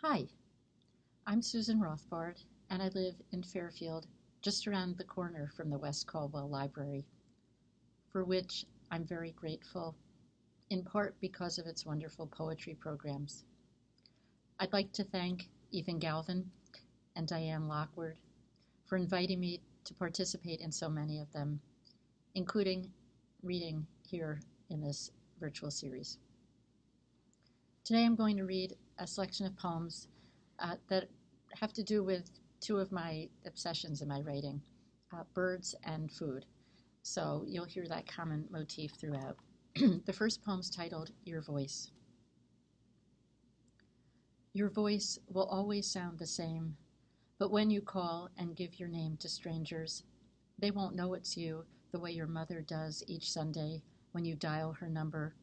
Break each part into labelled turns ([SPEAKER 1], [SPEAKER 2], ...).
[SPEAKER 1] Hi, I'm Susan Rothbard, and I live in Fairfield, just around the corner from the West Caldwell Library, for which I'm very grateful, in part because of its wonderful poetry programs. I'd like to thank Ethan Galvin and Diane Lockwood for inviting me to participate in so many of them, including reading here in this virtual series. Today I'm going to read a selection of poems that have to do with two of my obsessions in my writing, birds and food. So you'll hear that common motif throughout. The first poem's titled Your Voice. Your voice will always sound the same, but when you call and give your name to strangers, they won't know it's you the way your mother does each Sunday when you dial her number.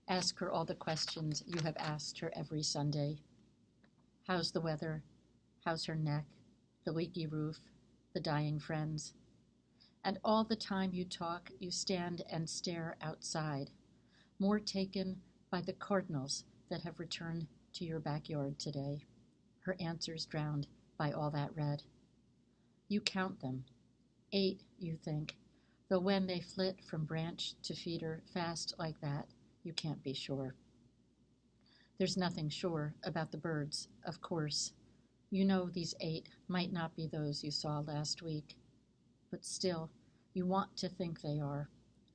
[SPEAKER 1] Ask her all the questions you have asked her every Sunday. How's the weather? How's her neck? The leaky roof? The dying friends? And all the time you talk, you stand and stare outside, more taken by the cardinals that have returned to your backyard today, her answers drowned by all that red. You count them. 8, you think, though when they flit from branch to feeder fast like that, you can't be sure. There's nothing sure about the birds, of course. You know these 8 might not be those you saw last week, but still, you want to think they are.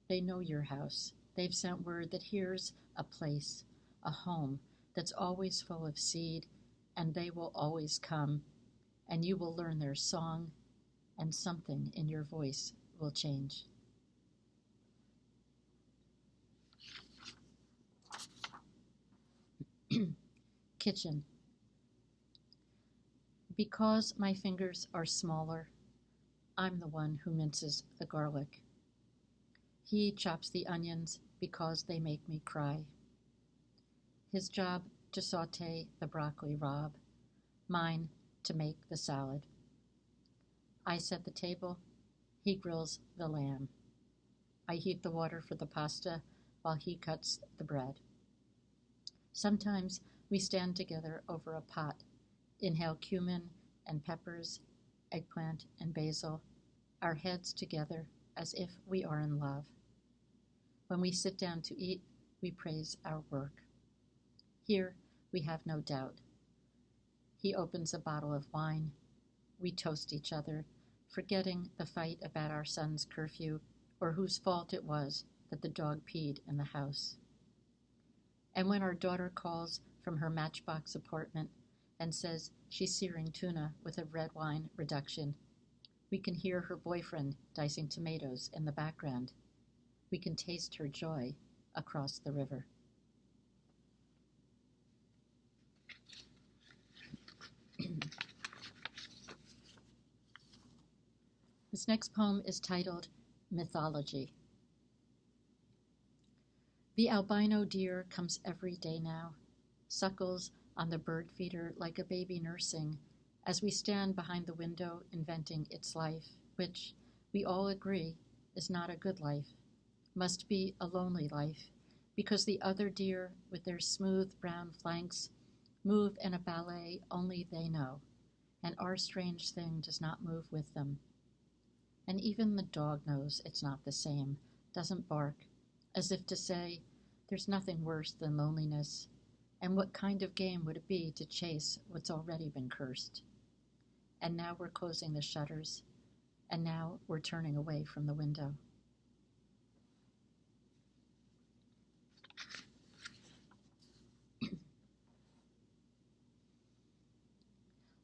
[SPEAKER 1] They know your house. They've sent word that here's a place, a home that's always full of seed, and they will always come, and you will learn their song, and something in your voice will change. Kitchen. Because my fingers are smaller, I'm the one who minces the garlic. He chops the onions because they make me cry. His job to saute the broccoli rabe, mine to make the salad. I set the table, he grills the lamb. I heat the water for the pasta while he cuts the bread. Sometimes we stand together over a pot, inhale cumin and peppers, eggplant and basil, our heads together as if we are in love. When we sit down to eat, we praise our work. Here we have no doubt. He opens a bottle of wine. We toast each other, forgetting the fight about our son's curfew or whose fault it was that the dog peed in the house. And when our daughter calls from her Matchbox apartment and says she's searing tuna with a red wine reduction, we can hear her boyfriend dicing tomatoes in the background. We can taste her joy across the river. This next poem is titled Mythology. The albino deer comes every day now, suckles on the bird feeder like a baby nursing, as we stand behind the window inventing its life, which, we all agree, is not a good life, must be a lonely life, because the other deer with their smooth brown flanks move in a ballet only they know, and our strange thing does not move with them. And even the dog knows it's not the same, doesn't bark, as if to say, there's nothing worse than loneliness, and what kind of game would it be to chase what's already been cursed? And now we're closing the shutters, and now we're turning away from the window.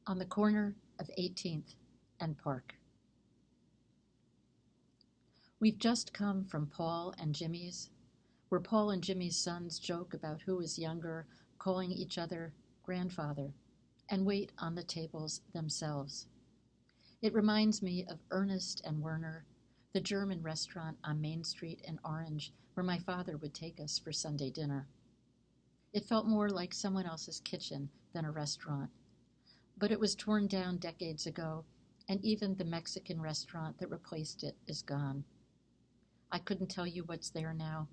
[SPEAKER 1] On the corner of 18th and Park. We've just come from Paul and Jimmy's, where Paul and Jimmy's sons joke about who is younger, calling each other grandfather, and wait on the tables themselves. It reminds me of Ernest and Werner, the German restaurant on Main Street in Orange, where my father would take us for Sunday dinner. It felt more like someone else's kitchen than a restaurant, but it was torn down decades ago, and even the Mexican restaurant that replaced it is gone. I couldn't tell you what's there now,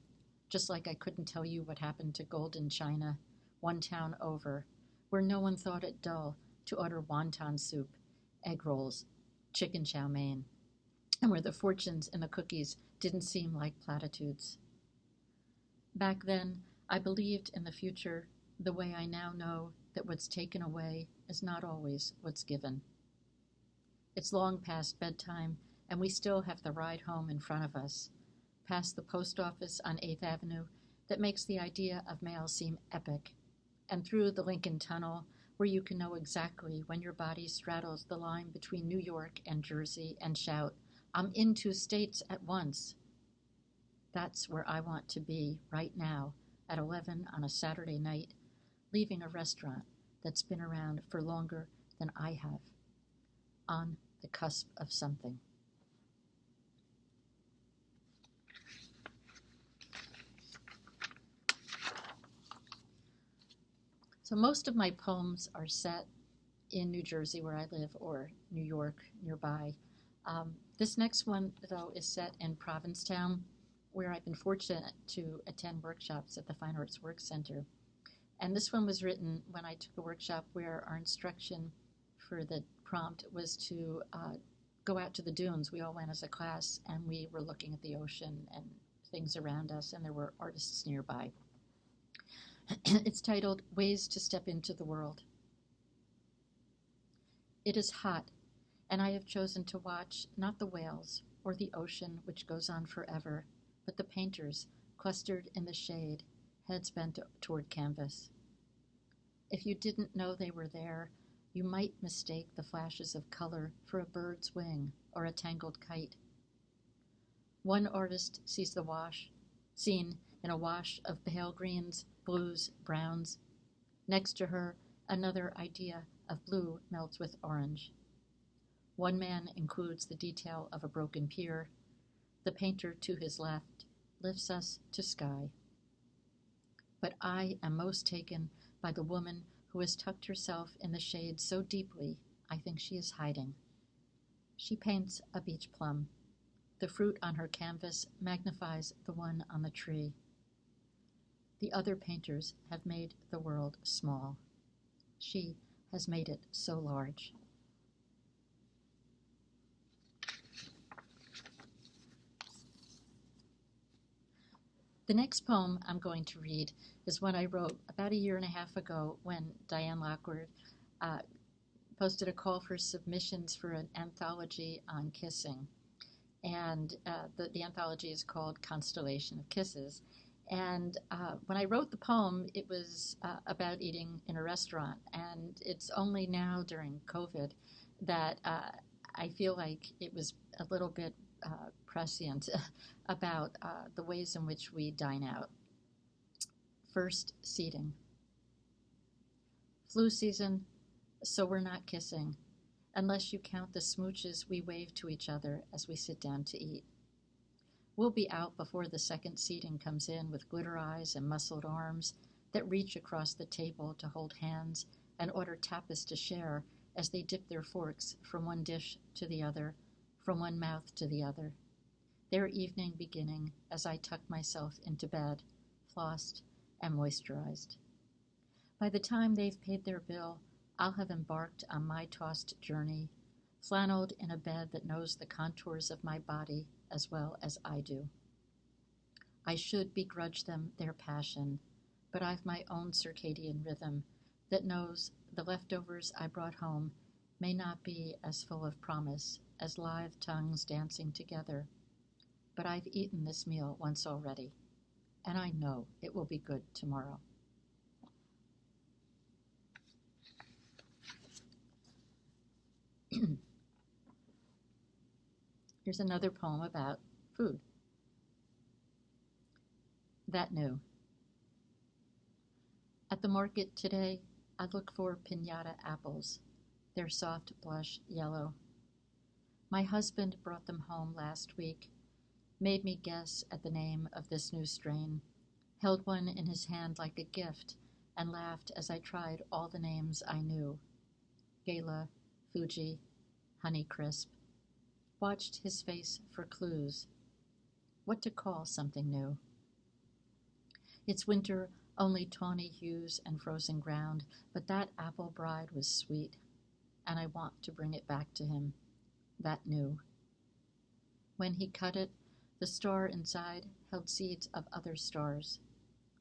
[SPEAKER 1] just like I couldn't tell you what happened to Golden China, one town over, where no one thought it dull to order wonton soup, egg rolls, chicken chow mein, and where the fortunes in the cookies didn't seem like platitudes. Back then, I believed in the future the way I now know that what's taken away is not always what's given. It's long past bedtime, and we still have the ride home in front of us, past the post office on 8th Avenue that makes the idea of mail seem epic, and through the Lincoln Tunnel where you can know exactly when your body straddles the line between New York and Jersey and shout, "I'm in 2 states at once." That's where I want to be right now at 11 on a Saturday night, leaving a restaurant that's been around for longer than I have, on the cusp of something. So most of my poems are set in New Jersey, where I live, or New York, nearby. This next one, though, is set in Provincetown, where I've been fortunate to attend workshops at the Fine Arts Work Center. And this one was written when I took a workshop where our instruction for the prompt was to go out to the dunes. We all went as a class, and we were looking at the ocean and things around us, and there were artists nearby. It's titled Ways to Step into the World. It is hot, and I have chosen to watch not the whales or the ocean which goes on forever, but the painters clustered in the shade, heads bent toward canvas. If you didn't know they were there, you might mistake the flashes of color for a bird's wing or a tangled kite. One artist sees the scene in a wash of pale greens, blues, browns. Next to her, another idea of blue melts with orange. One man includes the detail of a broken pier. The painter to his left lifts us to sky. But I am most taken by the woman who has tucked herself in the shade so deeply I think she is hiding. She paints a beach plum. The fruit on her canvas magnifies the one on the tree. The other painters have made the world small. She has made it so large. The next poem I'm going to read is one I wrote about 1.5 years ago when Diane Lockwood posted a call for submissions for an anthology on kissing. And the anthology is called Constellation of Kisses. And when I wrote the poem, it was about eating in a restaurant. And it's only now during COVID that I feel like it was a little bit prescient about the ways in which we dine out. First, seating. Flu season, so we're not kissing, unless you count the smooches we wave to each other as we sit down to eat. We'll be out before the second seating comes in with glitter eyes and muscled arms that reach across the table to hold hands and order tapas to share as they dip their forks from one dish to the other, from one mouth to the other. Their evening beginning as I tuck myself into bed, flossed and moisturized. By the time they've paid their bill, I'll have embarked on my tossed journey, flanneled in a bed that knows the contours of my body as well as I do. I should begrudge them their passion, but I've my own circadian rhythm that knows the leftovers I brought home may not be as full of promise as live tongues dancing together. But I've eaten this meal once already, and I know it will be good tomorrow. Here's another poem about food. That new. At the market today, I look for piñata apples, their soft blush yellow. My husband brought them home last week, made me guess at the name of this new strain, held one in his hand like a gift, and laughed as I tried all the names I knew. Gala, Fuji, Honeycrisp. Watched his face for clues. What to call something new. It's winter only tawny hues and frozen ground, but that apple bride was sweet, and I want to bring it back to him, that new. When he cut it, the star inside held seeds of other stars,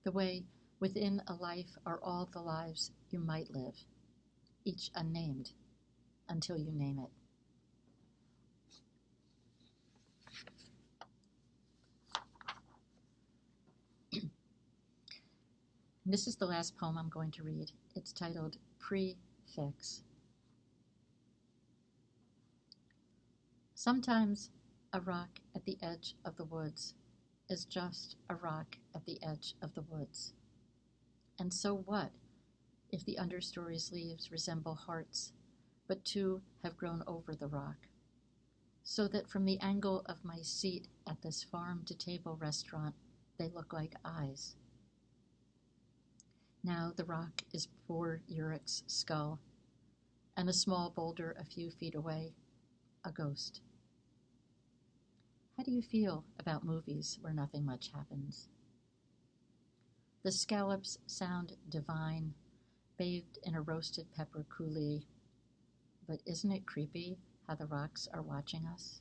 [SPEAKER 1] the way within a life are all the lives you might live, each unnamed, until you name it. This is the last poem I'm going to read. It's titled Prefix. Sometimes a rock at the edge of the woods is just a rock at the edge of the woods. And so what if the understory's leaves resemble hearts, but two have grown over the rock, so that from the angle of my seat at this farm-to-table restaurant, they look like eyes. Now the rock is poor Urich's skull, and a small boulder a few feet away, a ghost. How do you feel about movies where nothing much happens? The scallops sound divine, bathed in a roasted pepper coulis, but isn't it creepy how the rocks are watching us?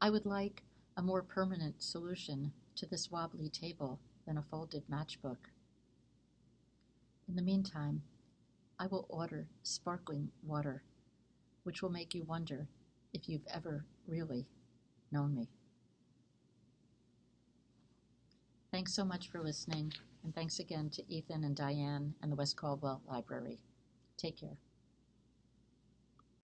[SPEAKER 1] I would like a more permanent solution to this wobbly table than a folded matchbook. In the meantime, I will order sparkling water, which will make you wonder if you've ever really known me. Thanks so much for listening, and thanks again to Ethan and Diane and the West Caldwell Library. Take care.